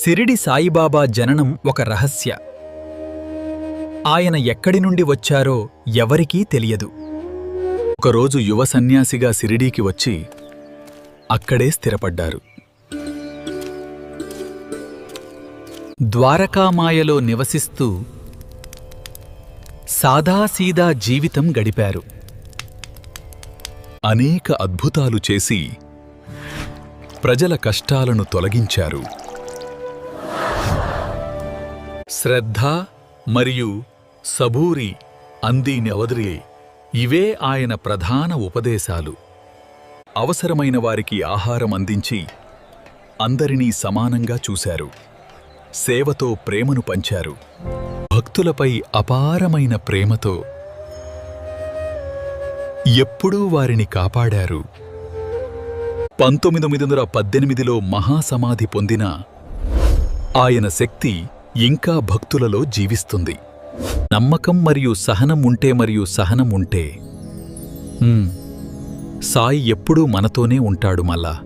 సిరిడి సాయిబాబా జననం ఒక రహస్య. ఆయన ఎక్కడి నుండి వచ్చారో ఎవరికీ తెలియదు. ఒకరోజు యువ సన్యాసిగా సిరిడీకి వచ్చి అక్కడే స్థిరపడ్డారు. ద్వారకామాయలో నివసిస్తూ సాదాసీదా జీవితం గడిపారు. అనేక అద్భుతాలు చేసి ప్రజల కష్టాలను తొలగించారు. శ్రద్ధ మరియు సబూరి అందీనెవదిరి ఇవే ఆయన ప్రధాన ఉపదేశాలు. అవసరమైన వారికి ఆహారం అందించి అందరినీ సమానంగా చూశారు. సేవతో ప్రేమను పంచారు. భక్తులపై అపారమైన ప్రేమతో ఎప్పుడూ వారిని కాపాడారు. 1918లో మహాసమాధి పొందిన ఆయన శక్తి ఇంకా భక్తులలో జీవిస్తుంది. నమ్మకం మరియు సహనం ఉంటే సాయి ఎప్పుడూ మనతోనే ఉంటాడు మళ్ళా.